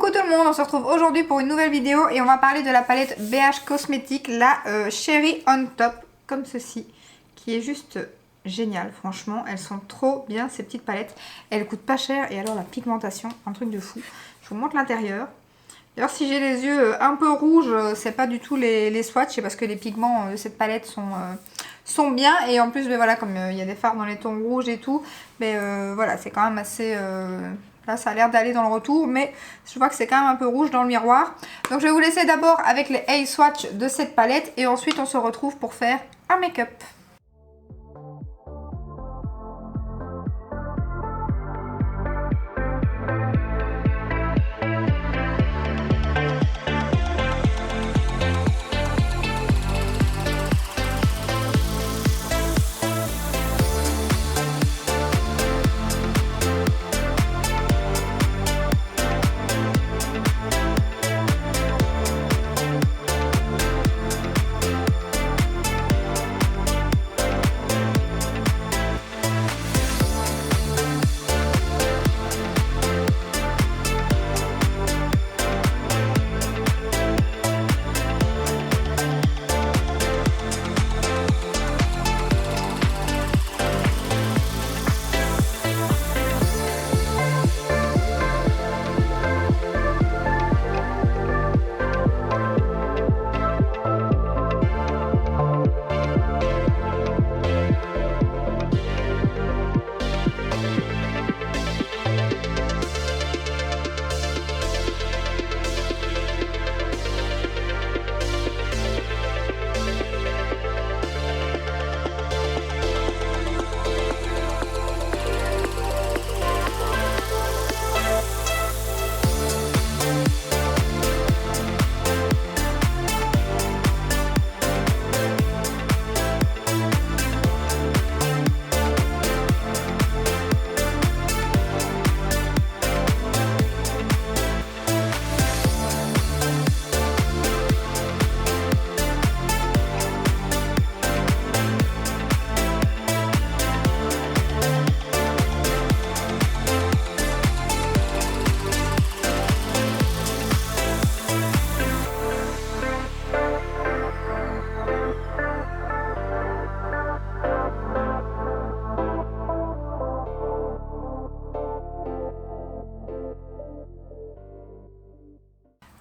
Coucou tout le monde, on se retrouve aujourd'hui pour une nouvelle vidéo et on va parler de la palette BH Cosmétiques, la Cherry on Top, comme ceci, qui est juste géniale, franchement, elles sont trop bien ces petites palettes, elles coûtent pas cher et alors la pigmentation, un truc de fou. Je vous montre l'intérieur. D'ailleurs si j'ai les yeux un peu rouges, c'est pas du tout les swatchs, c'est parce que les pigments de cette palette sont bien et en plus voilà, comme il y a des fards dans les tons rouges et tout, mais voilà, c'est quand même assez... Là, ça a l'air d'aller dans le retour, mais je vois que c'est quand même un peu rouge dans le miroir. Donc, je vais vous laisser d'abord avec les eye swatch de cette palette et ensuite, on se retrouve pour faire un make-up.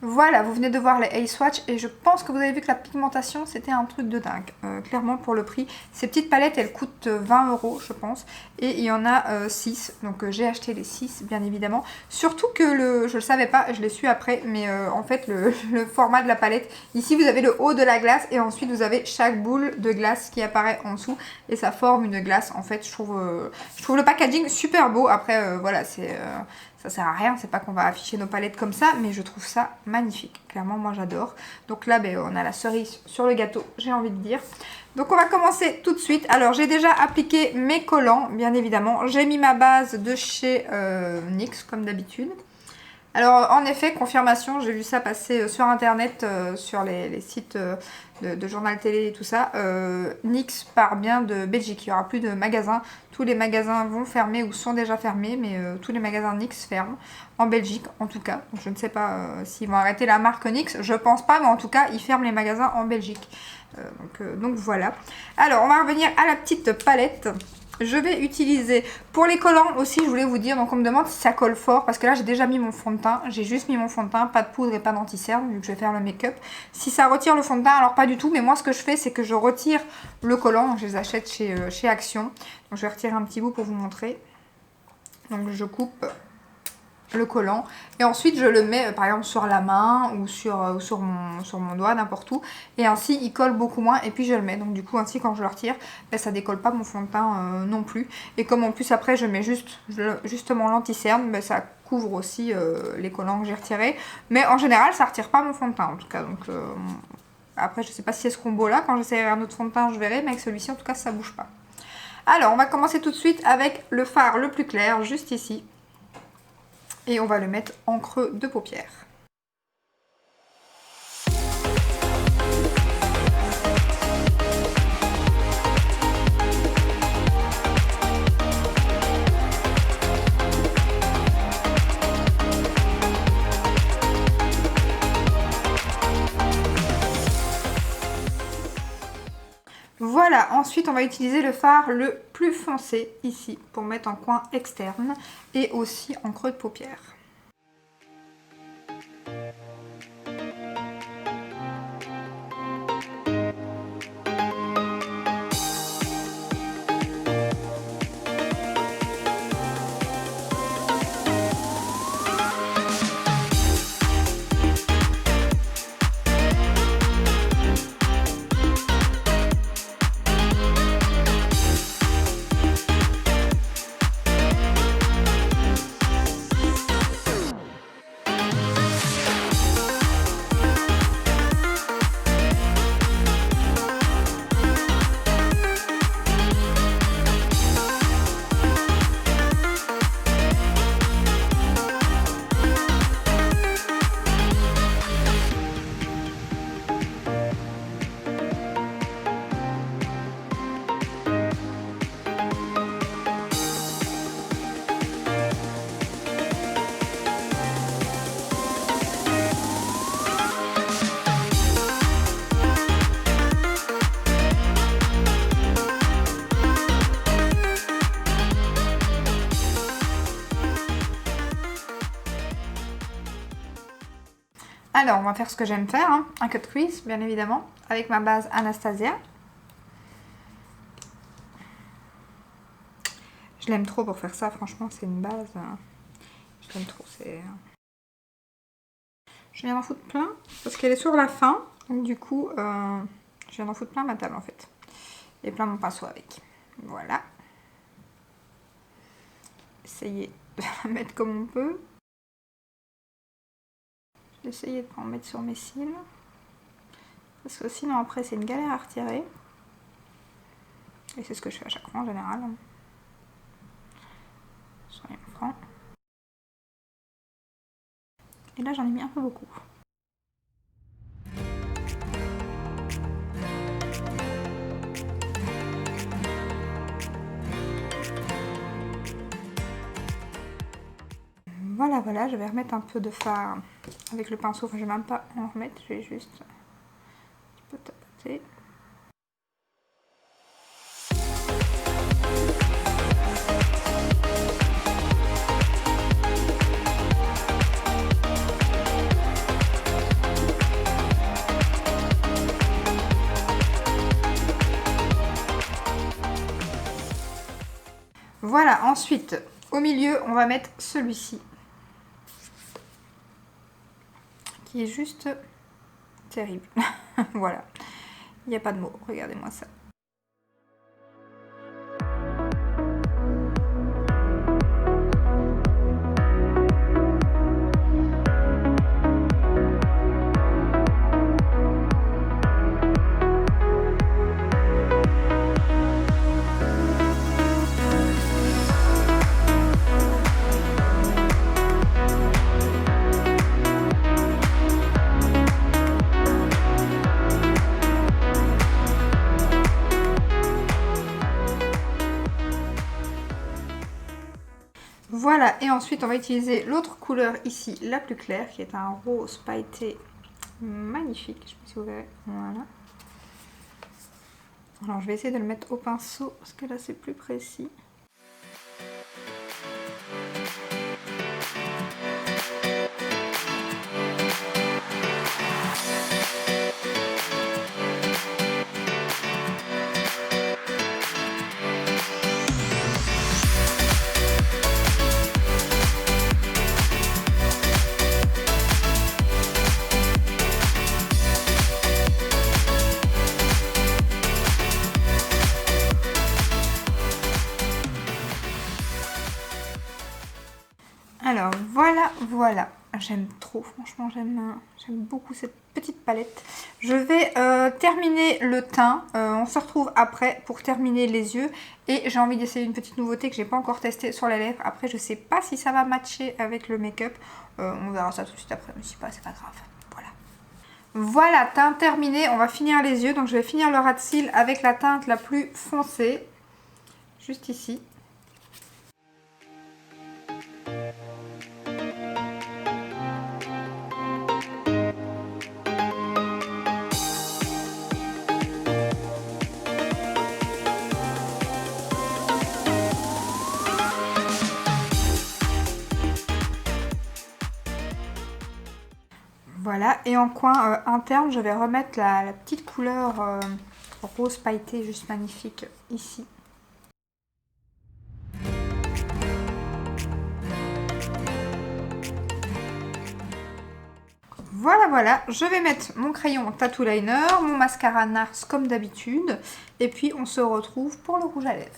Voilà, vous venez de voir les eye swatch et je pense que vous avez vu que la pigmentation c'était un truc de dingue, clairement pour le prix. Ces petites palettes elles coûtent 20 € je pense et il y en a 6, donc j'ai acheté les 6 bien évidemment. Surtout que je le savais pas, je l'ai su après, mais en fait le format de la palette, ici vous avez le haut de la glace et ensuite vous avez chaque boule de glace qui apparaît en dessous et ça forme une glace. En fait je trouve le packaging super beau, après voilà c'est... ça sert à rien, c'est pas qu'on va afficher nos palettes comme ça, mais je trouve ça magnifique. Clairement, moi j'adore. Donc là, on a la cerise sur le gâteau, j'ai envie de dire. Donc on va commencer tout de suite. Alors j'ai déjà appliqué mes collants, bien évidemment. J'ai mis ma base de chez NYX, comme d'habitude. Alors en effet, confirmation, j'ai vu ça passer sur internet, sur les sites de journal télé et tout ça. NYX part bien de Belgique, il n'y aura plus de magasins. Tous les magasins vont fermer ou sont déjà fermés, mais tous les magasins NYX ferment, en Belgique en tout cas. Donc, je ne sais pas s'ils vont arrêter la marque NYX, je pense pas, mais en tout cas ils ferment les magasins en Belgique. Donc voilà. Alors on va revenir à la petite palette. Je vais utiliser, pour les collants aussi, je voulais vous dire, donc on me demande si ça colle fort, parce que là j'ai déjà mis mon fond de teint, j'ai juste mis mon fond de teint, pas de poudre et pas d'anti-cerne, vu que je vais faire le make-up. Si ça retire le fond de teint, alors pas du tout, mais moi ce que je fais, c'est que je retire le collant, donc je les achète chez Action. Donc je vais retirer un petit bout pour vous montrer. Donc je coupe le collant et ensuite je le mets par exemple sur la main ou sur mon doigt, n'importe où, et ainsi il colle beaucoup moins et puis je le mets, donc du coup ainsi quand je le retire ça décolle pas mon fond de teint non plus, et comme en plus après je mets justement l'anti-cerne, ça couvre aussi les collants que j'ai retirés, mais en général ça retire pas mon fond de teint en tout cas. Donc après je sais pas si c'est ce combo là, quand j'essaierai un autre fond de teint je verrai, mais avec celui-ci en tout cas ça bouge pas. Alors on va commencer tout de suite avec le fard le plus clair juste ici. Et on va le mettre en creux de paupière. ensuite on va utiliser le fard le plus foncé ici pour mettre en coin externe et aussi en creux de paupière. Alors, on va faire ce que j'aime faire, hein. Un cut crease, bien évidemment, avec ma base Anastasia. Je l'aime trop pour faire ça, franchement, c'est une base. Je l'aime trop, c'est... Je viens d'en foutre plein, parce qu'elle est sur la fin. Donc du coup, je viens d'en foutre plein ma table, en fait. Et plein mon pinceau avec. Voilà. Essayez de la mettre comme on peut. J'ai essayé de ne pas en mettre sur mes cils. Parce que sinon après c'est une galère à retirer. Et c'est ce que je fais à chaque fois en général. Soyons francs. Et là j'en ai mis un peu beaucoup. Voilà, voilà, je vais remettre un peu de fard avec le pinceau. Enfin, je vais même pas en remettre, je vais juste un petit peu tapoter. Voilà, ensuite, au milieu, on va mettre celui-ci. Qui est juste terrible. Voilà, il n'y a pas de mots, regardez-moi ça. Voilà, et ensuite on va utiliser l'autre couleur ici, la plus claire, qui est un rose pailleté magnifique. Je sais pas si vous verrez. Voilà. Alors je vais essayer de le mettre au pinceau, parce que là c'est plus précis. Alors voilà, voilà, j'aime trop, franchement j'aime beaucoup cette petite palette. Je vais terminer le teint, on se retrouve après pour terminer les yeux. Et j'ai envie d'essayer une petite nouveauté que j'ai pas encore testée sur la lèvre. Après je sais pas si ça va matcher avec le make-up, on verra ça tout de suite après, mais si pas c'est pas grave, voilà. Voilà, teint terminé, on va finir les yeux, donc je vais finir le ras de cils avec la teinte la plus foncée, juste ici. Voilà, et en coin interne, je vais remettre la petite couleur rose pailleté, juste magnifique, ici. Voilà, voilà, je vais mettre mon crayon Tattoo Liner, mon mascara NARS comme d'habitude, et puis on se retrouve pour le rouge à lèvres.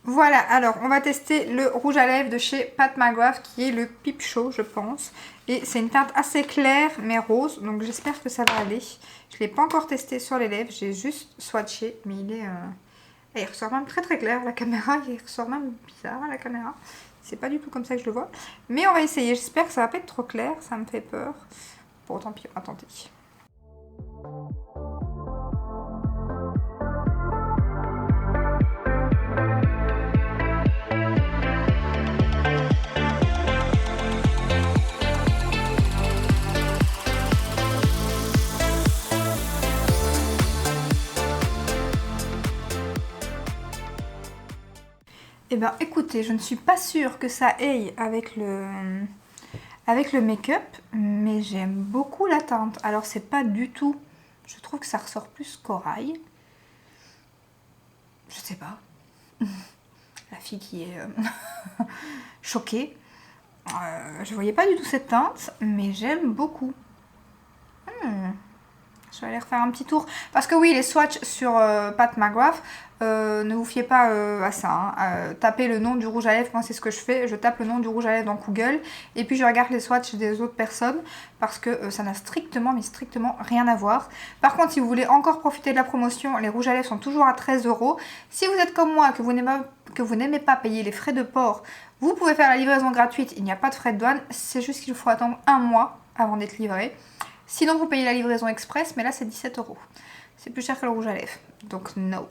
Voilà, alors on va tester le rouge à lèvres de chez Pat McGrath qui est le Peep Show, je pense. Et c'est une teinte assez claire mais rose, donc j'espère que ça va aller. Je ne l'ai pas encore testé sur les lèvres, j'ai juste swatché, mais il ressort même très très clair à la caméra, il ressort même bizarre à la caméra. C'est pas du tout comme ça que je le vois. Mais on va essayer, j'espère que ça va pas être trop clair, ça me fait peur. Bon, tant pis, on va tenter. Eh bien écoutez, je ne suis pas sûre que ça aille avec le make-up, mais j'aime beaucoup la teinte. Alors c'est pas du tout, je trouve que ça ressort plus corail. Je sais pas. La fille qui est choquée. Je voyais pas du tout cette teinte, mais j'aime beaucoup. Je vais aller refaire un petit tour. Parce que oui, les swatchs sur Pat McGrath, ne vous fiez pas à ça. Hein. Tapez le nom du rouge à lèvres, moi c'est ce que je fais. Je tape le nom du rouge à lèvres dans Google. Et puis je regarde les swatchs des autres personnes. Parce que ça n'a strictement, mais strictement rien à voir. Par contre, si vous voulez encore profiter de la promotion, les rouges à lèvres sont toujours à 13 €. Si vous êtes comme moi, que vous n'aimez pas payer les frais de port, vous pouvez faire la livraison gratuite. Il n'y a pas de frais de douane. C'est juste qu'il faut attendre un mois avant d'être livré. Sinon, vous payez la livraison express, mais là, c'est 17 €. C'est plus cher que le rouge à lèvres. Donc, no.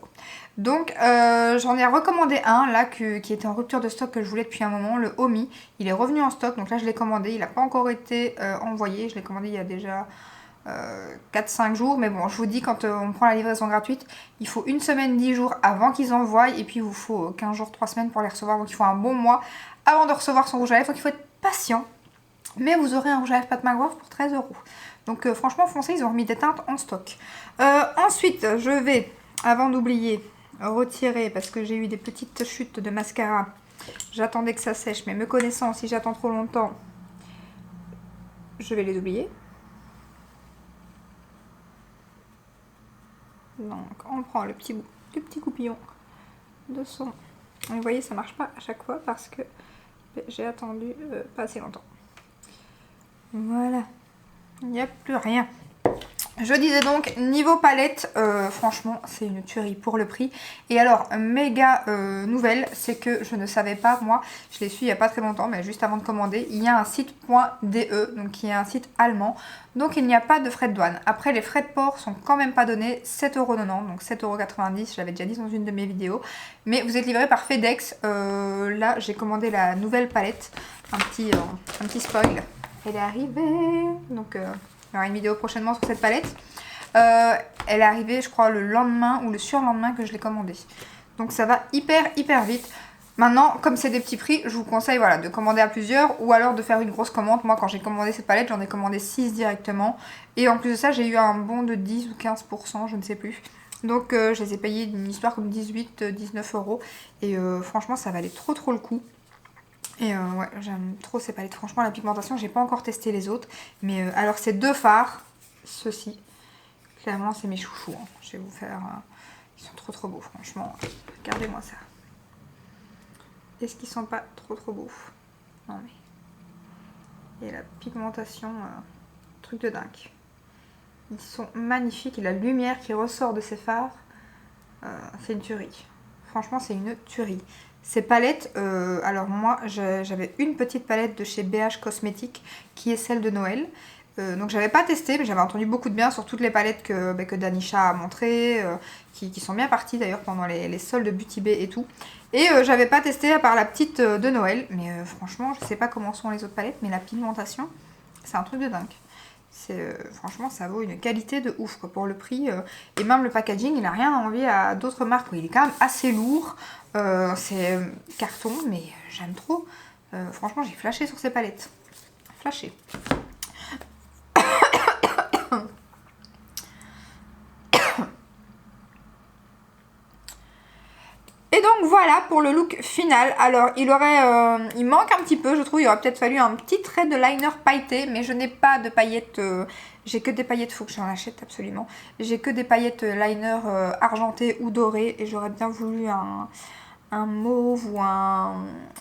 Donc, j'en ai recommandé un, là, qui était en rupture de stock, que je voulais depuis un moment, le Omi. Il est revenu en stock, donc là, je l'ai commandé. Il n'a pas encore été envoyé. Je l'ai commandé il y a déjà 4-5 jours. Mais bon, je vous dis, quand on prend la livraison gratuite, il faut 1 semaine, 10 jours avant qu'ils envoient. Et puis, il vous faut 15 jours, 3 semaines pour les recevoir. Donc, il faut un bon mois avant de recevoir son rouge à lèvres. Donc, il faut être patient. Mais vous aurez un rouge à lèvres Pat McGrath pour 13 €. Donc franchement foncez, ils ont remis des teintes en stock. Ensuite, je vais, avant d'oublier, retirer, parce que j'ai eu des petites chutes de mascara. J'attendais que ça sèche, mais me connaissant, si j'attends trop longtemps, je vais les oublier. Donc on prend le petit goupillon de son. Et vous voyez, ça marche pas à chaque fois parce que j'ai attendu pas assez longtemps. Voilà. Il n'y a plus rien. Je disais donc, niveau palette, franchement, c'est une tuerie pour le prix. Et alors, méga nouvelle, c'est que je ne savais pas, moi, je l'ai su il n'y a pas très longtemps, mais juste avant de commander, il y a un site .de, donc qui est un site allemand. Donc il n'y a pas de frais de douane. Après, les frais de port sont quand même pas donnés, 7,90 €, donc 7,90 €, je l'avais déjà dit dans une de mes vidéos. Mais vous êtes livré par FedEx. Là, j'ai commandé la nouvelle palette, un petit spoil. Elle est arrivée, donc il y aura une vidéo prochainement sur cette palette. Elle est arrivée, je crois, le lendemain ou le surlendemain que je l'ai commandée. Donc ça va hyper vite. Maintenant, comme c'est des petits prix, je vous conseille voilà, de commander à plusieurs ou alors de faire une grosse commande. Moi, quand j'ai commandé cette palette, j'en ai commandé 6 directement. Et en plus de ça, j'ai eu un bon de 10 ou 15%, je ne sais plus. Donc je les ai payés d'une histoire comme 18-19 €. Et franchement, ça valait trop le coup. Et ouais, j'aime trop ces palettes. Franchement, la pigmentation, j'ai pas encore testé les autres. Mais alors, ces deux fards, ceux-ci, clairement, c'est mes chouchous. Hein. Je vais vous faire... ils sont trop beaux, franchement. Regardez-moi ça. Est-ce qu'ils sont pas trop beaux? Non, mais... Et la pigmentation, truc de dingue. Ils sont magnifiques. Et la lumière qui ressort de ces fards, c'est une tuerie. Franchement, c'est une tuerie. Ces palettes, alors moi j'avais une petite palette de chez BH Cosmetics qui est celle de Noël. Donc j'avais pas testé, mais j'avais entendu beaucoup de bien sur toutes les palettes que Danisha a montré, qui sont bien parties d'ailleurs pendant les soldes de Beauty Bay et tout. Et j'avais pas testé à part la petite de Noël, mais franchement je sais pas comment sont les autres palettes, mais la pigmentation c'est un truc de dingue. Franchement ça vaut une qualité de ouf quoi, pour le prix, et même le packaging il a rien à envier à d'autres marques, il est quand même assez lourd, c'est carton mais j'aime trop, franchement j'ai flashé sur ces palettes, flashé. Et donc voilà pour le look final. Alors il manque un petit peu je trouve, il aurait peut-être fallu un petit trait de liner pailleté, mais je n'ai pas de paillettes, j'ai que des paillettes, faut que j'en achète absolument. J'ai que des paillettes liner argentées ou dorées et j'aurais bien voulu un mauve ou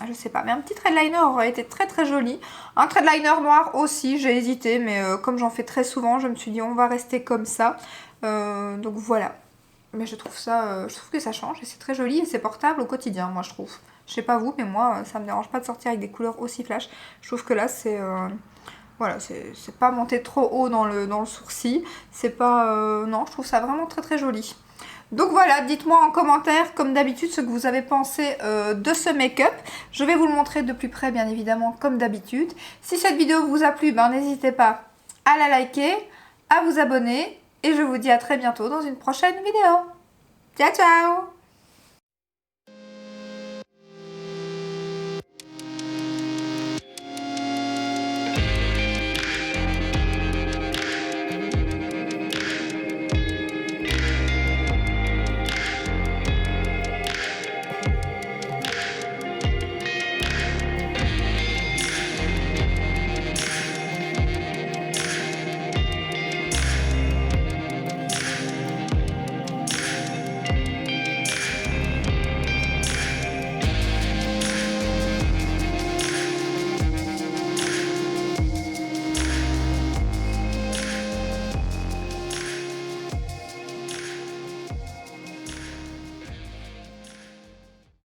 je sais pas, mais un petit trait de liner aurait été très très joli. Un trait de liner noir aussi, j'ai hésité, mais comme j'en fais très souvent, je me suis dit on va rester comme ça. Donc voilà. Mais je trouve que ça change et c'est très joli et c'est portable au quotidien, moi je trouve. Je sais pas vous, mais moi ça me dérange pas de sortir avec des couleurs aussi flash. Je trouve que là c'est voilà, c'est pas monté trop haut dans le sourcil. C'est pas non, je trouve ça vraiment très très joli. Donc voilà, dites-moi en commentaire comme d'habitude ce que vous avez pensé de ce make-up. Je vais vous le montrer de plus près bien évidemment comme d'habitude. Si cette vidéo vous a plu, ben n'hésitez pas à la liker, à vous abonner. Et je vous dis à très bientôt dans une prochaine vidéo. Ciao ciao!